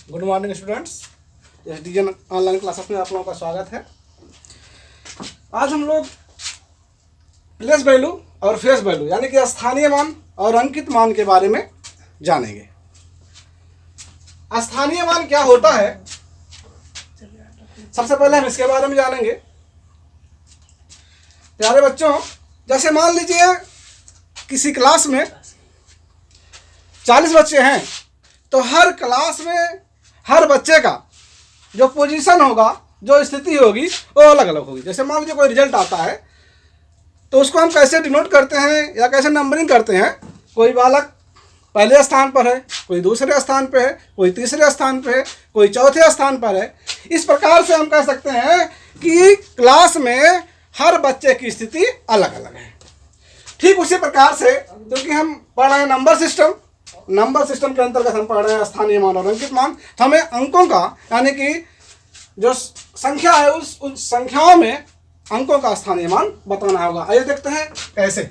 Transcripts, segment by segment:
Good morning students, SDN online classes में आप लोगों का स्वागत है। आज हम लोग प्लेस वैल्यू और फेस वैल्यू यानी कि स्थानीय मान और अंकित मान के बारे में जानेंगे। स्थानीय मान क्या होता है, सबसे पहले हम इसके बारे में जानेंगे। प्यारे बच्चों, जैसे मान लीजिए किसी क्लास में 40 बच्चे हैं तो हर क्लास में हर बच्चे का जो पोजीशन होगा, जो स्थिति होगी, वो अलग अलग होगी। जैसे मान लीजिए कोई रिजल्ट आता है तो उसको हम कैसे डिनोट करते हैं या कैसे नंबरिंग करते हैं। कोई बालक पहले स्थान पर है, कोई दूसरे स्थान पर है, कोई तीसरे स्थान पर है, कोई चौथे स्थान पर है। इस प्रकार से हम कह सकते हैं कि क्लास में हर बच्चे की स्थिति अलग अलग है। ठीक उसी प्रकार से क्योंकि हम पढ़ रहे हैं नंबर सिस्टम के अंतर्गत हम पढ़ रहे हैं स्थानीय मान और अंकित मान, तो हमें अंकों का यानी कि जो संख्या है उस संख्याओं में अंकों का स्थानीय मान बताना होगा। आइए देखते हैं कैसे।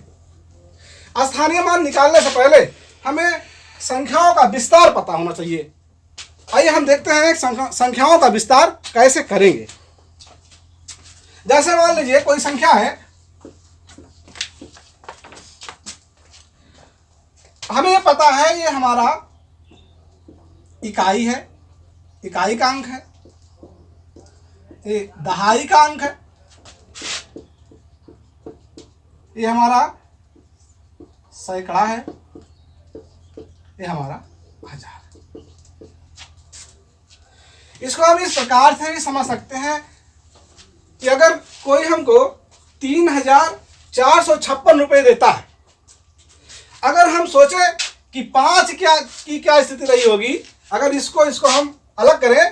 स्थानीय मान निकालने से पहले हमें संख्याओं का विस्तार पता होना चाहिए। आइए हम देखते हैं संख्याओं का विस्तार कैसे करेंगे। जैसे मान लीजिए कोई संख्या है, हमें ये पता है ये हमारा इकाई है, इकाई का अंक है, ये दहाई का अंक है, ये हमारा सैकड़ा है, ये हमारा हजार। इसको हम इस प्रकार से भी समझ सकते हैं कि अगर कोई हमको 3,456 रुपये देता है, अगर हम सोचें कि 5 की क्या स्थिति रही होगी, अगर इसको हम अलग करें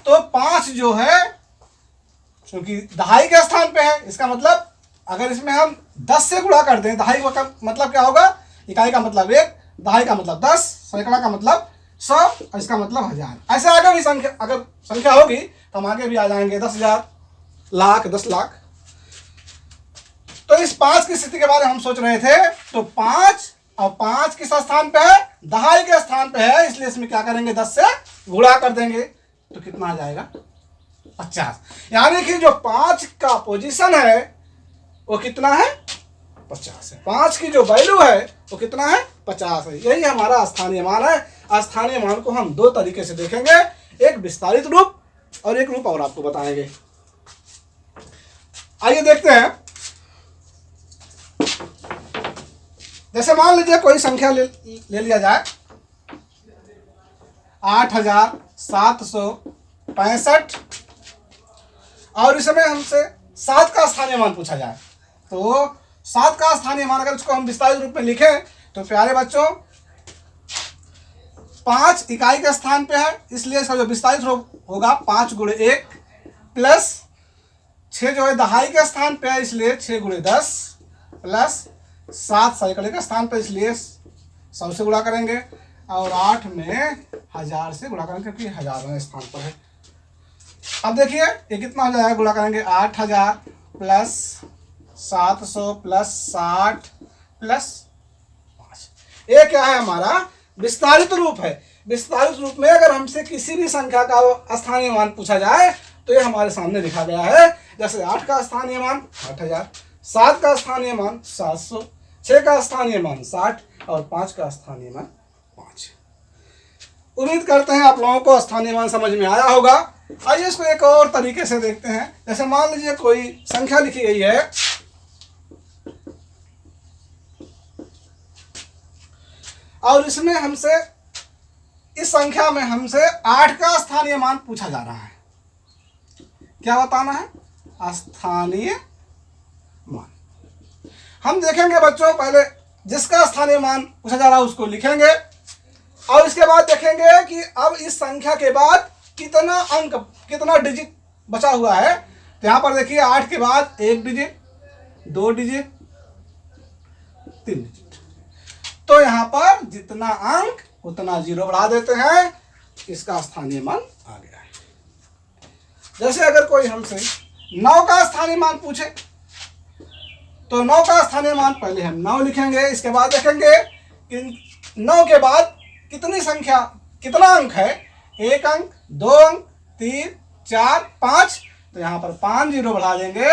तो 5 जो है क्योंकि दहाई के स्थान पे है, इसका मतलब अगर इसमें हम 10 से गुणा कर दें, दहाई का मतलब क्या होगा, इकाई का मतलब 1, दहाई का मतलब 10, सैकड़ा का मतलब 100 और इसका मतलब 1000। ऐसे आगे भी अगर संख्या होगी तो हम आगे भी आ जाएंगे 10,000, लाख, 10 लाख। तो इस 5 की स्थिति के बारे में हम सोच रहे थे, तो 5 और 5 किस स्थान पे है, दहाई के स्थान पे है, इसलिए इसमें क्या करेंगे 10 से गुणा कर देंगे तो कितना आ जाएगा 50। यानी कि जो 5 का पोजीशन है वो कितना है 50 है। 5 की जो वैल्यू है वो कितना है 50 है। यही हमारा स्थानीय मान है। स्थानीय मान को हम 2 तरीके से देखेंगे, एक विस्तारित रूप और एक रूप और आपको बताएंगे। आइए देखते हैं। जैसे मान लीजिए कोई संख्या ले लिया जाए 8,765 और इसमें हमसे 7 का स्थानीय मान पूछा जाए, तो 7 का स्थानीय मान अगर इसको हम विस्तारित रूप में लिखें तो प्यारे बच्चों 5 इकाई के स्थान पे है, इसलिए इसका जो विस्तारित रूप होगा 5 × 1 प्लस 6 जो है दहाई के स्थान पे है, इसलिए 6 × 10 प्लस 7 सैकड़े के स्थान पर, इसलिए 100 से गुणा करेंगे और 8 में 1000 से गुणा करेंगे क्योंकि 1000वें स्थान पर है। अब देखिए ये कितना हो जाएगा, गुणा करेंगे 8000 प्लस 700 प्लस 60 प्लस 5। ये क्या है, हमारा विस्तारित रूप है। विस्तारित रूप में अगर हमसे किसी भी संख्या का स्थानीय मान पूछा जाए तो ये हमारे सामने लिखा गया है। जैसे 8 का स्थानीय मान 8000, 7 का स्थानीय मान 700, 6 का स्थानीय मान 60 और 5 का स्थानीय मान 5। उम्मीद करते हैं आप लोगों को स्थानीय मान समझ में आया होगा। आइए इसको एक और तरीके से देखते हैं। जैसे मान लीजिए कोई संख्या लिखी गई है और इसमें हमसे इस संख्या में हमसे 8 का स्थानीय मान पूछा जा रहा है। क्या बताना है, स्थानीय मान। हम देखेंगे बच्चों, पहले जिसका स्थानीय मान पूछा जा रहा है उसको लिखेंगे और इसके बाद देखेंगे कि अब इस संख्या के बाद कितना अंक, कितना डिजिट बचा हुआ है। तो यहां पर देखिए 8 के बाद 1 डिजिट, 2 डिजिट, 3 डिजिट। तो यहां पर जितना अंक उतना 0 बढ़ा देते हैं, इसका स्थानीय मान आ गया है। जैसे अगर कोई हमसे 9 का स्थानीय मान पूछे तो 9 का स्थानीय मान पहले हम 9 लिखेंगे, इसके बाद देखेंगे कि 9 के बाद कितनी संख्या, कितना अंक है, 1 अंक, 2 अंक, 3, 4, 5, तो यहाँ पर 5 जीरो बढ़ा देंगे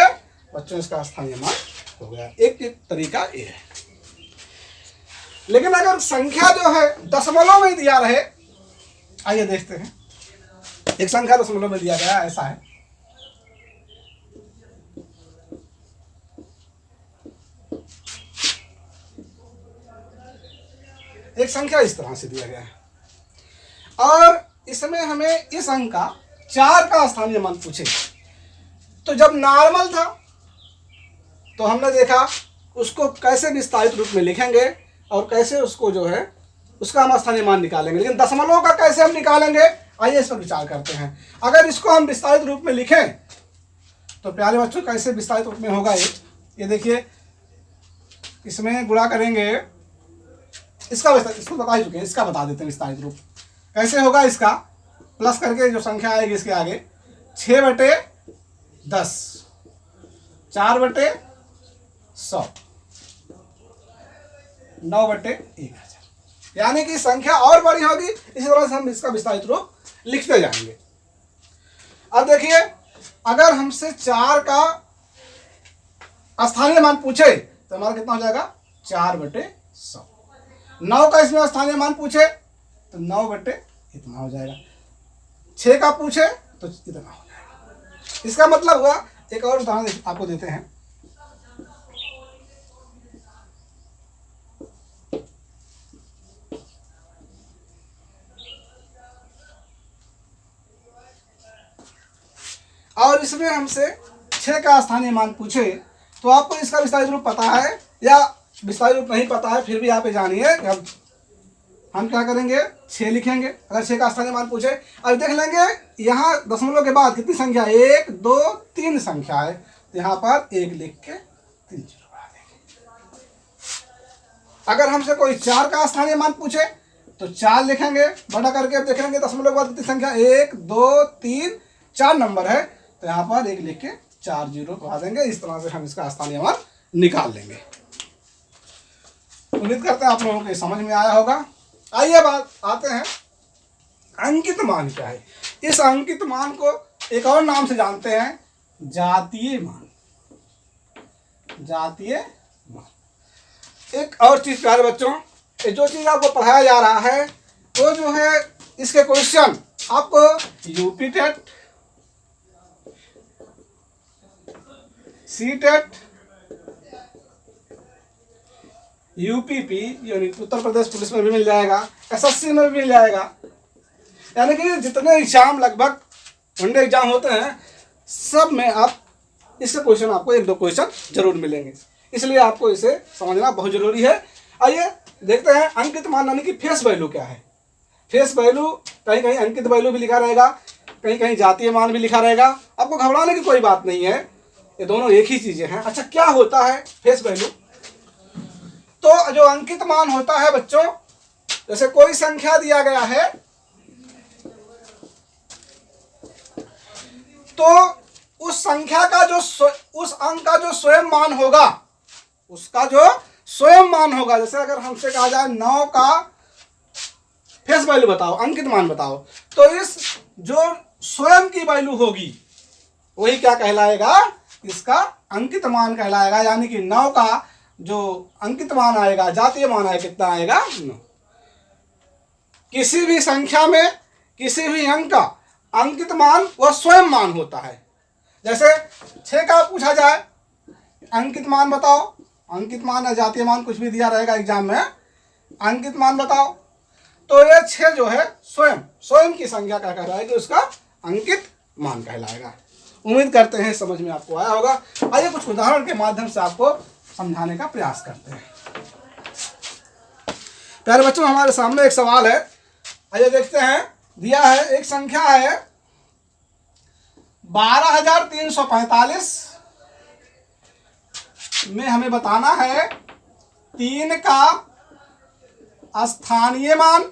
बच्चों, इसका स्थानीय मान हो गया। एक तरीका ये है। लेकिन अगर संख्या जो है दशमलव में दिया रहे, आइए देखते हैं। एक संख्या दशमलव में दिया गया, ऐसा है, एक संख्या इस तरह से दिया गया है और इसमें हमें इस अंक का 4 का स्थानीय मान पूछे। तो जब नॉर्मल था तो हमने देखा उसको कैसे विस्तारित रूप में लिखेंगे और कैसे उसको जो है उसका हम स्थानीय मान निकालेंगे। लेकिन दशमलव का कैसे हम निकालेंगे, आइए इस पर विचार करते हैं। अगर इसको हम विस्तारित रूप में लिखें तो प्यारे बच्चों कैसे विस्तारित रूप में होगा ये देखिए, इसमें गुणा करेंगे, इसको बता ही चुके हैं, इसका बता देते हैं विस्तारित रूप कैसे होगा। इसका प्लस करके जो संख्या आएगी इसके आगे 6/10, 4/100, 9/1000, यानी कि संख्या और बड़ी होगी। इसी तरह से हम इसका विस्तारित रूप लिखते जाएंगे। अब देखिए, अगर हमसे 4 का स्थानीय मान पूछे तो हमारा कितना हो जाएगा, 4/100। 9 का इसमें स्थानीय मान पूछे तो 9/ इतना हो जाएगा। 6 का पूछे तो इतना हो जाएगा। इसका मतलब हुआ, एक और उदाहरण आपको देते हैं। और इसमें हमसे 6 का स्थानीय मान पूछे तो आपको इसका विस्तारित रूप पता है या विस्तारित रूप नहीं पता है, फिर भी आप ये जानिए हम क्या करेंगे, 6 लिखेंगे। अगर 6 का स्थानीय मान पूछे, अब देख लेंगे यहाँ दशमलव के बाद कितनी संख्या, 1, 2, 3 संख्या है, तो यहाँ पर 1 लिख के 3 जीरो बढ़ा देंगे। अगर हमसे कोई 4 का स्थानीय मान पूछे तो 4 लिखेंगे, बड़ा करके अब देख लेंगे दशमलव के बाद कितनी संख्या, 1, 2, 3, 4 नंबर है, तो यहाँ पर 1 लिख के 4 जीरो बढ़ा देंगे। इस तरह से हम इसका स्थानीय मान निकाल लेंगे। उम्मीद करते हैं आप लोगों को समझ में आया होगा। आइए बात आते हैं अंकित मान क्या है। इस अंकित मान को एक और नाम से जानते हैं, जातीय मान। जातीय मान। एक और चीज प्यारे बच्चों, जो चीज आपको पढ़ाया जा रहा है वो जो है इसके क्वेश्चन आपको UP TET, C TET, UPP यानी उत्तर प्रदेश पुलिस में भी मिल जाएगा, एसएससी में भी मिल जाएगा, यानी कि जितने एग्जाम लगभग वनडे एग्जाम होते हैं सब में आप इसके क्वेश्चन आपको 1-2 क्वेश्चन जरूर मिलेंगे। इसलिए आपको इसे समझना बहुत जरूरी है। आइए देखते हैं अंकित मान यानी कि फेस वैल्यू क्या है। फेस वैल्यू कहीं कहीं अंकित वैल्यू भी लिखा रहेगा, कहीं कहीं जातीय मान भी लिखा रहेगा। आपको घबराने की कोई बात नहीं है, ये दोनों एक ही चीजें हैं। अच्छा, क्या होता है फेस वैल्यू? तो जो अंकित मान होता है बच्चों, जैसे कोई संख्या दिया गया है तो उस संख्या का जो उस अंक का जो स्वयं मान होगा, उसका जो स्वयं मान होगा, जैसे अगर हमसे कहा जाए 9 का फेस वैल्यू बताओ, अंकित मान बताओ, तो इस जो स्वयं की वैल्यू होगी वही क्या कहलाएगा, इसका अंकित मान कहलाएगा। यानी कि 9 का जो अंकित मान आएगा, जातीय मान आएगा, कितना आएगा, 9। किसी भी संख्या में किसी भी अंक का अंकित मान वह स्वयं मान होता है। जैसे 6 का पूछा जाए अंकित मान बताओ, अंकित मान या जातीय मान कुछ भी दिया रहेगा एग्जाम में, अंकित मान बताओ, तो ये 6 जो है स्वयं की संख्या का कहलाएगी, उसका अंकित मान कहलाएगा। उम्मीद करते हैं समझ में आपको आया होगा। आइए कुछ उदाहरण के माध्यम से आपको समझाने का प्रयास करते हैं। प्यारे बच्चों, हमारे सामने एक सवाल है, आइए देखते हैं। दिया है एक संख्या है 12,345 में हमें बताना है 3 का स्थानीय मान,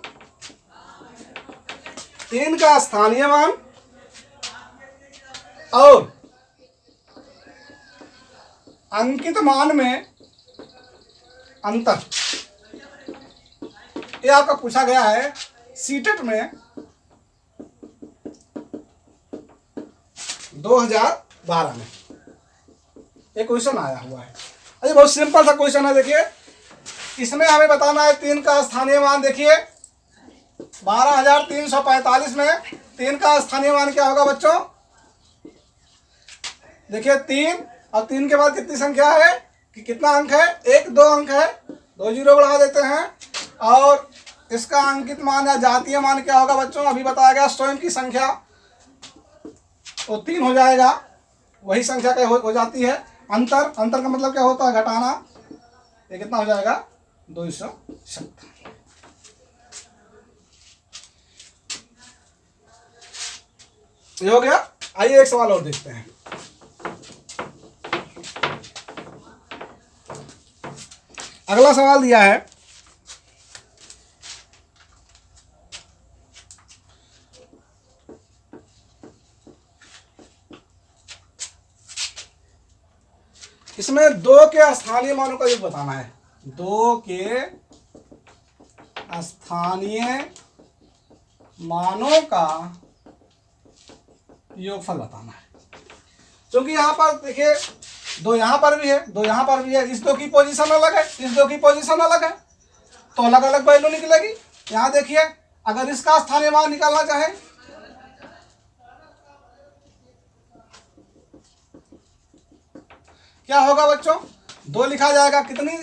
3 का स्थानीय मान और अंकित मान में अंतर। ये आपका पूछा गया है सीटेट में, 2012 में एक क्वेश्चन आया हुआ है। अरे बहुत सिंपल सा क्वेश्चन है। देखिए इसमें हमें बताना है 3 का स्थानीय मान। देखिए 12,345 में 3 का स्थानीय मान क्या होगा बच्चों? देखिए 3 और 3 के बाद कितनी संख्या है कि कितना अंक है? 1 2 अंक है, 2 जीरो बढ़ा देते हैं। और इसका अंकित मान या जातीय मान क्या होगा बच्चों? अभी बताया गया स्वयं की संख्या तो 3 हो जाएगा, वही संख्या क्या हो जाती है? अंतर का मतलब क्या होता है? घटाना। ये कितना हो जाएगा? 270। ये हो गया। आइए एक सवाल और देखते हैं। अगला सवाल दिया है इसमें 2 के स्थानीय मानों का योग बताना है। 2 के स्थानीय मानों का योगफल बताना है। क्योंकि यहां पर देखिए 2 यहां पर भी है, 2 यहां पर भी है। इस 2 की पोजीशन अलग है, इस 2 की पोजीशन अलग है, तो अलग अलग वैल्यू निकलेगी। यहां देखिए अगर इसका स्थानीय मान निकालना चाहे क्या होगा बच्चों? 2 लिखा जाएगा। कितनी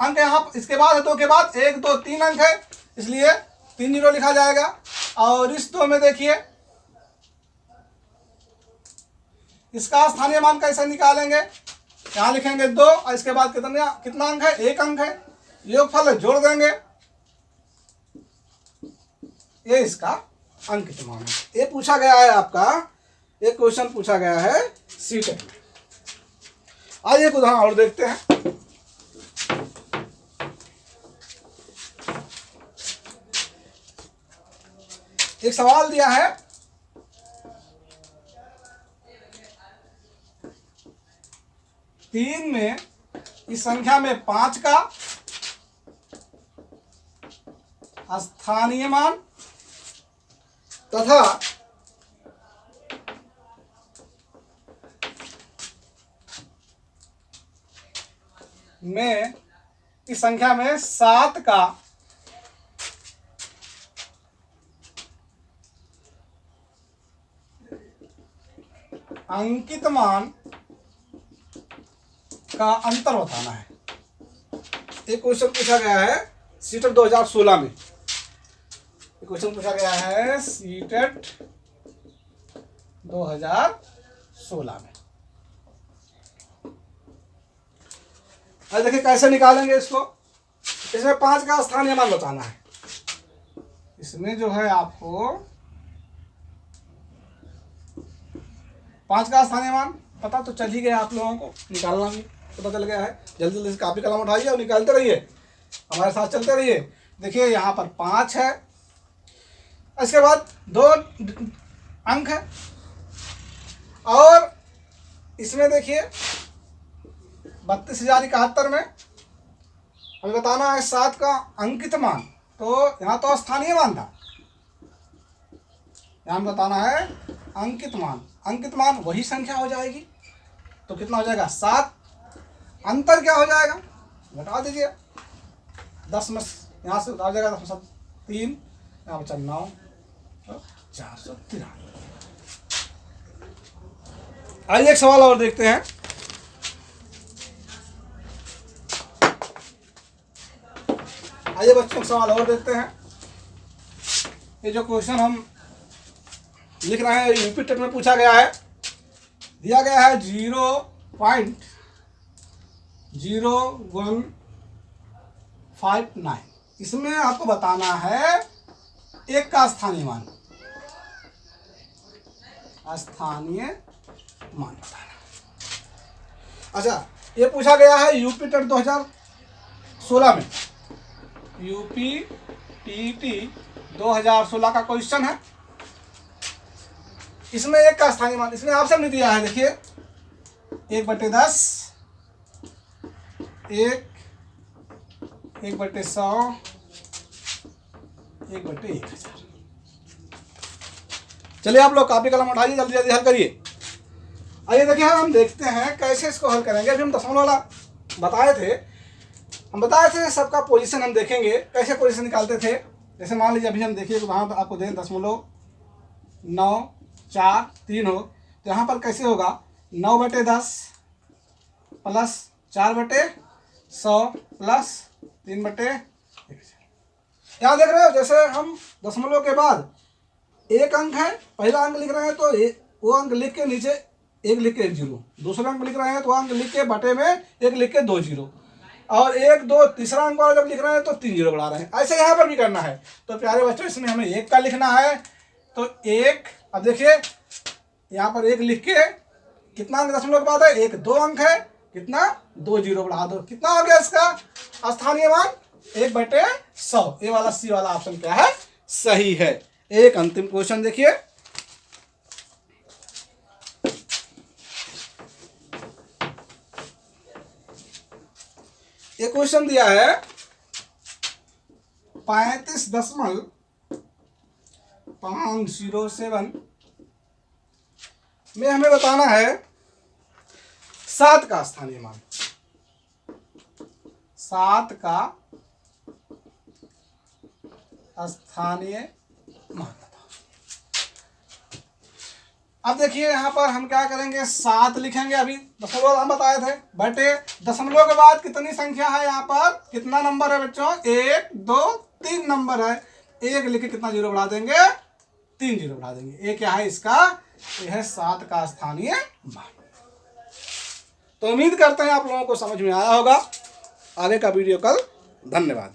अंक यहाँ इसके बाद है? 2 के बाद 1 2 3 अंक है, इसलिए 3 जीरो लिखा जाएगा। और इस 2 में देखिए इसका स्थानीय मान कैसे निकालेंगे? यहाँ लिखेंगे 2 और इसके बाद कितना अंक है? 1 अंक है। योगफल जोड़ देंगे, ये इसका अंकित मान है। ये पूछा गया है आपका, एक क्वेश्चन पूछा गया है सीटेट में। आइए एक उदाहरण और देखते हैं। एक सवाल दिया है 3 में इस संख्या में 5 का स्थानीय मान तथा में इस संख्या में 7 का अंकित मान का अंतर बताना है। एक क्वेश्चन पूछा गया है सीटेट 2016 में। क्वेश्चन पूछा गया है सीटेट 2016 में। अब देखिए कैसे निकालेंगे इसको। इसमें 5 का स्थानीय मान बताना है। इसमें जो है आपको 5 का स्थानीय मान पता तो चल ही गया, आप लोगों को निकालना भी पता चल गया है। जल्दी जल्दी से कापी कलम उठाइए और निकालते रहिए, हमारे साथ चलते रहिए। देखिए यहाँ पर 5 है, इसके बाद 2 अंक है, और इसमें देखिए 32,071 में हमें बताना है 7 का अंकित मान। तो यहाँ तो स्थानीय मान था, यहाँ बताना है अंकित मान। अंकित मान वही संख्या हो जाएगी, तो कितना हो जाएगा? 7। अंतर क्या हो जाएगा? घटा दीजिए, 10 में यहाँ से उतार जाएगा 10 में 3, यहाँ बचा 9, 493। आइए एक सवाल और देखते हैं। आइए बच्चों सवाल और देखते हैं। ये जो क्वेश्चन हम लिख रहे हैं यूपी टेट में पूछा गया है। दिया गया है 0.0159। इसमें आपको बताना है 1 का स्थानीय मान। स्थानीय मान बताना। अच्छा, ये पूछा गया है यूपी टेट 2016 में। यूपी टीटी 2016 का क्वेश्चन है। इसमें 1 का स्थानीय मान, इसमें ऑप्शन नहीं दिया है। देखिए 1/10, 1/100, 1/1000। चलिए आप लोग कॉपी कलम उठाइए, जल्दी जल्दी हल करिए। आइए देखिए हम देखते हैं कैसे इसको हल करेंगे। अभी हम दशमलव वाला बताए थे, हम बताए थे सबका पोजीशन हम देखेंगे कैसे पोजीशन निकालते थे। जैसे मान लीजिए अभी हम देखिए वहाँ पर आपको दें 0.943 हो, तो यहाँ पर कैसे होगा 9/10 प्लस 4/100 प्लस 3/1। यहाँ देख रहे हो जैसे हम दशमलव के बाद एक अंक है, पहला अंक लिख रहे हैं तो वो अंक लिख के नीचे एक लिख के 1 जीरो, दूसरा अंक लिख रहे हैं तो अंक लिख के बटे में एक लिख के 2 जीरो, और 1 2 तीसरा अंक वाला जब लिख रहे हैं तो 3 जीरो बढ़ा रहे हैं। ऐसे यहाँ पर भी करना है। तो प्यारे बच्चों इसमें हमें 1 का लिखना है, तो 1, अब देखिए यहाँ पर 1 लिख के कितना अंक दशमलव के बाद है 1, 2 अंक है, कितना 2 जीरो बढ़ा दो, कितना हो गया इसका स्थानीय मान 1/100। ये वाला सी वाला ऑप्शन क्या है, सही है। एक अंतिम क्वेश्चन देखिए, ये क्वेश्चन दिया है 35.507 में हमें बताना है 7 का स्थानीय मान, 7 का स्थानीय मान। अब देखिए यहाँ पर हम क्या करेंगे 7 लिखेंगे, अभी दशमलव हम बताए थे, बटे दशमलव के बाद कितनी संख्या है, यहाँ पर कितना नंबर है बच्चों 1 2 3 नंबर है, 1 लिख के कितना जीरो बढ़ा देंगे 3 जीरो बढ़ा देंगे। ये क्या है इसका, ये है 7 का स्थानीय मान। तो उम्मीद करते हैं आप लोगों को समझ में आया होगा। आगे का वीडियो कल। धन्यवाद।